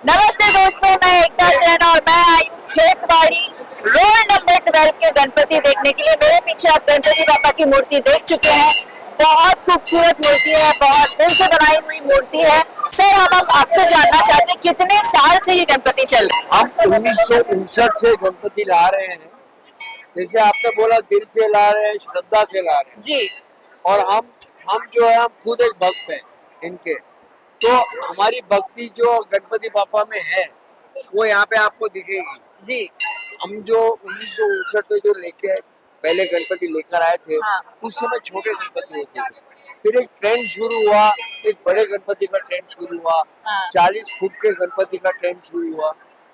नमस्ते दोस्तों, मैं एकता जैन और मैं आई हूँ खेतवाड़ी रोड नंबर 12 के गणपति देखने के लिए। मेरे पीछे आप गणपति बापा की मूर्ति देख चुके हैं। बहुत खूबसूरत मूर्ति है, बहुत दिल से बनाई हुई मूर्ति है। सर, हम आपसे जानना चाहते हैं कितने साल से ये गणपति चल रहे हैं? हम 1959 से गणपति ला रहे हैं। जैसे आपने बोला, दिल से ला रहे हैं, श्रद्धा से ला रहे हैं जी। और हम जो है, हम खुद एक भक्त हैं इनके। तो हमारी भक्ति जो गणपति बापा में है वो यहाँ पे आपको दिखेगी जी। हम जो 1959 में जो लेके पहले गणपति लेकर आए थे, हाँ। उस समय छोटे गणपति होते थे। फिर एक ट्रेंड शुरू हुआ, एक बड़े गणपति का ट्रेंड शुरू हुआ। हाँ। 40 फुट के गणपति का ट्रेंड शुरू हुआ।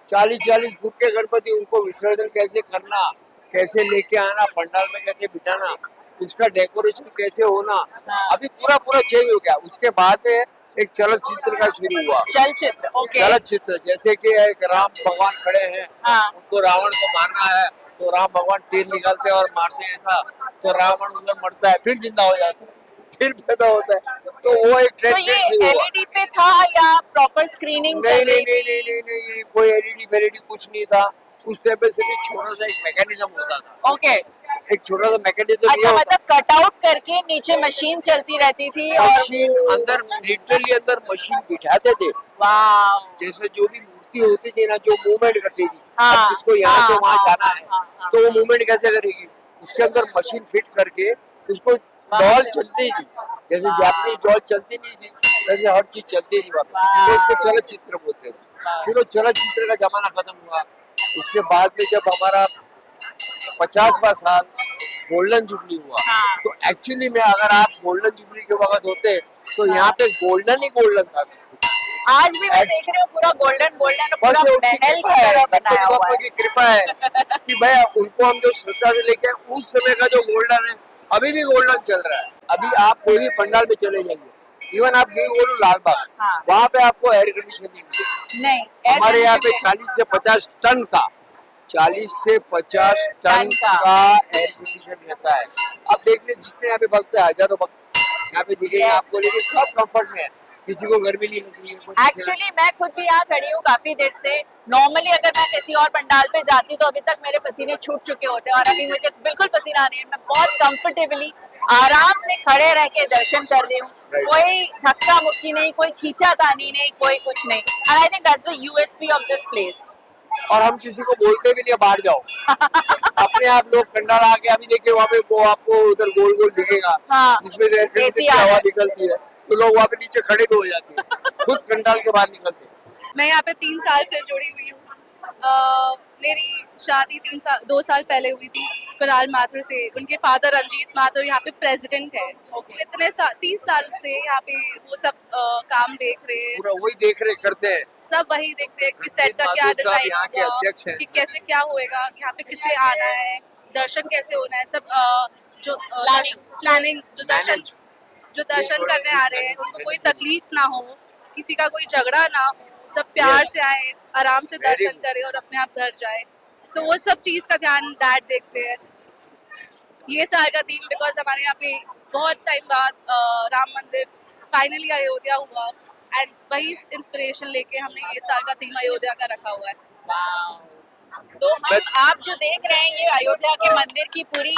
40 फुट के गणपति, उनको विसर्जन कैसे करना, कैसे लेके आना, पंडाल में कैसे बिठाना, उसका डेकोरेशन कैसे होना, हाँ। अभी पूरा चेंज हो गया। उसके बाद में एक चलचित्र का शुरू हुआ। चलचित्र, ओके। चलचित्र जैसे कि एक राम भगवान खड़े हैं, हाँ। उनको रावण को मारना है, तो राम भगवान तीर निकालते हैं और मारते हैं ऐसा, तो रावण उधर मरता है, फिर जिंदा हो जाता है, फिर पैदा होता है। तो वो एक तो ट्रेंड ये शुरू हुआ। एलईडी पे था या प्रॉपर स्क्रीनिंग चल नहीं रही नहीं थी? नहीं नहीं नहीं नहीं, कोई एलईडी कुछ नहीं था। उस टाइम पे सिर्फ छोटा सा एक मैकेनिज्म होता था। ओके। एक छोटा सा मैकेनिज्म। अच्छा, मतलब कटआउट करके नीचे मशीन चलती रहती थी और मशीन अंदर, लिटरली अंदर मशीन बिठाते थे। वाह। जैसे जो भी मूर्ति होती थी ना, जो मूवमेंट करती थी, हाँ, अब जिसको यहाँ से हाँ, वहाँ हाँ, जाना हाँ, है, हाँ, तो वो मूवमेंट कैसे करेगी? उसके अंदर मशीन फिट करके उसको डॉल चलती थी, जैसे जापानीज डॉल चलती नहीं थी, वैसे हर चीज चलती थी वहाँ पे। तो उसको चलचित्र बोलते थे। फिर वो चलचित्र का जमाना खत्म हुआ। उसके बाद में जब हमारा 50वां साल गोल्डन जुबली हुआ, हाँ। तो एक्चुअली में अगर आप गोल्डन जुबली के वक्त होते तो यहाँ पे गोल्डन ही गोल्डन था। आज भी मैं देख रही हूँ पूरा गोल्डन गोल्डन, बस पूरा ये उनकी महल कृपा की है, तरह गणपति बनाया हुआ बापा है। की कृपा है कि भाई उनको हम जो श्रद्धा से लेके आए, उस समय का जो गोल्डन है अभी भी गोल्डन चल रहा है। अभी आप कोई भी पंडाल में चले जाइए, इवन आप गए बोलो लाल बाग, हाँ। वहाँ पे आपको एयर कंडीशनिंग मिलेगी। नहीं, हमारे यहाँ पे 40 से 50 टन का 40 से 50 टन का का एयर कंडीशन रहता है। अब देख ले, जितने यहाँ पे भक्त है, हजारों भक्त यहाँ पे दिखेंगे Yes. आपको, लेकिन सब कंफर्ट में है, किसी को गर्मी नहीं लग रही है। एक्चुअली मैं खुद भी यहाँ खड़ी हूँ काफी देर से। नॉर्मली अगर मैं किसी और पंडाल पे जाती तो अभी तक मेरे पसीने छूट चुके होते हैं और अभी मुझे बिल्कुल पसीना नहीं है। मैं बहुत कंफर्टेबली आराम से खड़े रह के दर्शन कर रही हूँ। कोई धक्का मुक्की नहीं, कोई खींचातानी नहीं, कोई कुछ नहीं। And I think that's the USP of this place. और हम किसी को बोलते भी नहीं बाहर जाओ, अपने आप लोग पंडाल आके, अभी देखिए वहाँ पे वो आपको उधर गोल गोल दिखेगा, हाँ, जिसमें से देसी हवा आदत। निकलती है, तो लोग वहाँ पे नीचे खड़े भी हो जाते हैं, खुद पंडाल के बाहर निकलते हैं। मैं यहाँ पे 3 साल से जुड़ी हुई हूँ। मेरी शादी 2 साल पहले हुई थी कुणाल माथुर से। उनके फादर रंजीत माथुर यहाँ पे प्रेसिडेंट है। इतने 30 साल से यहाँ पे वो सब काम देख रहे हैं, पूरा वही देख रहे करते हैं। सब वही देखते हैं कि सेट का रंजीत क्या माथुर साहब डिजाइन यहाँ के अध्यक्ष होगा, हैं। कि कैसे क्या होएगा, यहाँ पे किसे आना है, दर्शन कैसे होना है, सब जो प्लानिंग जो दर्शन करने आ रहे हैं उनको कोई तकलीफ ना हो, किसी का कोई झगड़ा ना हो, सब प्यार से आए, आराम से दर्शन करें और अपने आप घर जाए। सो वो सब चीज़ का ध्यान डैड देखते हैं। ये साल का थीम, बिकॉज हमारे यहाँ पे बहुत टाइम बाद राम मंदिर फाइनली अयोध्या हुआ, एंड वही इंस्पिरेशन लेके हमने ये साल का थीम अयोध्या का रखा हुआ है। तो आप जो देख रहे हैं, ये अयोध्या के मंदिर की पूरी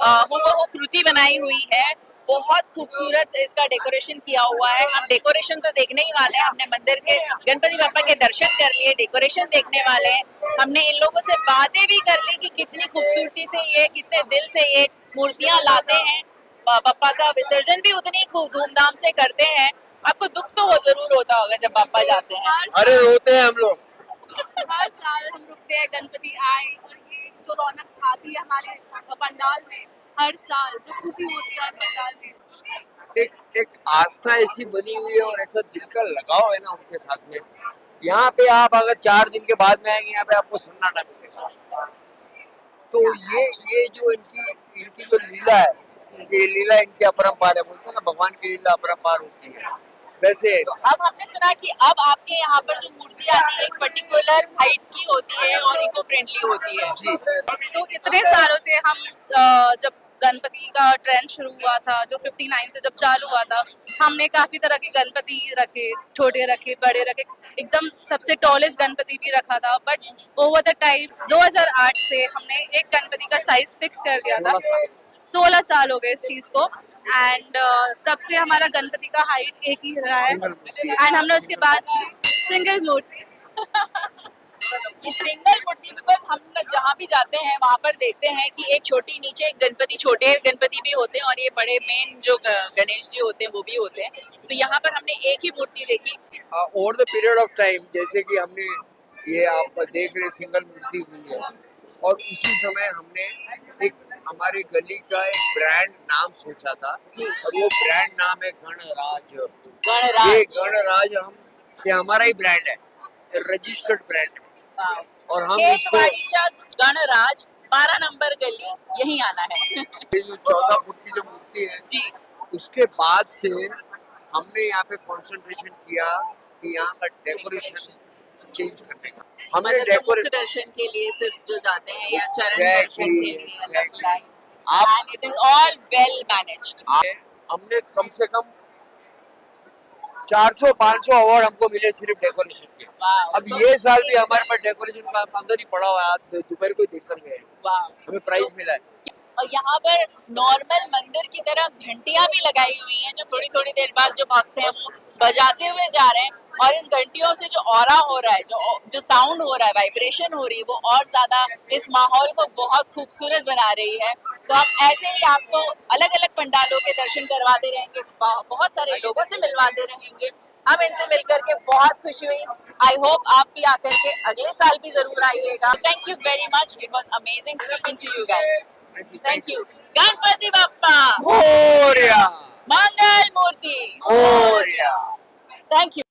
हूबहू कृति बनाई हुई है। बहुत खूबसूरत इसका डेकोरेशन किया हुआ है। हम डेकोरेशन तो देखने ही वाले हैं। हमने मंदिर के गणपति बापा के दर्शन कर लिए, डेकोरेशन देखने वाले हैं। हमने इन लोगों से बातें भी कर ली कि कितनी खूबसूरती से ये, कितने दिल से ये मूर्तियां लाते हैं। बापा का विसर्जन भी उतनी धूमधाम से करते हैं। आपको दुख तो वो जरूर होता होगा जब बापा जाते हैं। अरे रोते हैं हम लोग। हर साल हम रुकते हैं गणपति आए, और ये जो रौनक आती है हमारे पंडाल में, हर साल जो खुशी होती है पंडाल में। एक आस्था ऐसी बनी हुई है और ऐसा दिल का लगाव है ना उनके साथ में। यहाँ पे आप अगर 4 दिन के बाद में आएंगे, यहाँ पे आपको सन्नाटा मिलेगा। तो ये जो इनकी जो लीला है, ये लीला इनकी अपरंपार है। बोलते हैं ना, भगवान की लीला अपरंपार होती है। वैसे तो अब हमने सुना कि अब आपके यहाँ पर जो मूर्ति आती है एक पर्टिकुलर हाइट की होती है और इको फ्रेंडली होती है। जी, तो इतने सालों से हम जब गणपति का ट्रेंड शुरू हुआ था, जो 59 से जब चालू हुआ था, हमने काफी तरह के गणपति रखे, छोटे रखे, बड़े रखे, एकदम सबसे टॉलेस्ट गणपति भी रखा था। बट ओवर द टाइम 2008 से हमने एक गणपति का साइज फिक्स कर दिया था। 16 साल हो गए इस चीज को, एंड तब से हमारा गणपति का हाइट एक ही रहा है, एंड हमने उसके बाद से सिंगल मूर्ति ये सिंगल मूर्ति, बिकॉज हम लोग जहाँ भी जाते हैं वहाँ पर देखते हैं कि एक छोटी नीचे एक गणपति, छोटे गणपति भी होते हैं और ये बड़े मेन जो गणेश जी होते हैं वो भी होते हैं। तो यहाँ पर हमने एक ही मूर्ति देखी। Over the period of time, जैसे कि हमने ये आप देख रहे सिंगल मूर्ति हुई है, और उसी समय हमने एक हमारी गली का एक ब्रांड नाम सोचा था जी। और वो ब्रांड नाम है गणराज। गणराज। ये गणराज ये हमारा ही ब्रांड है, रजिस्टर्ड ब्रांड है, और हम इसको गणराज 12 नंबर गली यही आना है। ये जो 14 फुट की जो मूर्ति है जी। उसके बाद से हमने यहाँ पे कंसंट्रेशन किया कि यहाँ का डेकोरेशन चेंज करने का। हमने मतलब जो मुख्य डेकोरेट दर्शन के लिए सिर्फ जो जाते हैं या चरण दर्शन के लिए Exactly. And it is all well managed. हमने कम से कम 400-500 अवार्ड हमको मिले सिर्फ डेकोरेशन के। अब ये साल भी हमारे पास डेकोरेशन का अंदर ही पड़ा हुआ है, आज दोपहर को देख सकते हैं, हमें प्राइज मिला है। और यहाँ पर नॉर्मल मंदिर की तरह घंटियां भी लगाई हुई हैं, जो थोड़ी थोड़ी देर बाद जो भक्त हैं वो बजाते हुए जा रहे हैं, और इन घंटियों से जो ऑरा हो रहा है, जो साउंड हो रहा है, वाइब्रेशन हो रही है, वो और ज्यादा इस माहौल को बहुत खूबसूरत बना रही है। तो आप ऐसे ही आपको अलग अलग पंडालों के दर्शन करवाते रहेंगे, बहुत सारे लोगों से मिलवाते रहेंगे। हम इनसे मिलकर के बहुत खुशी हुई। आई होप आप भी आकर के अगले साल भी जरूर आइएगा। Thank you very much, it was amazing speaking to you guys. Thank you. Ganpati Bappa Morya, Mangal Murti. Morya. Thank you.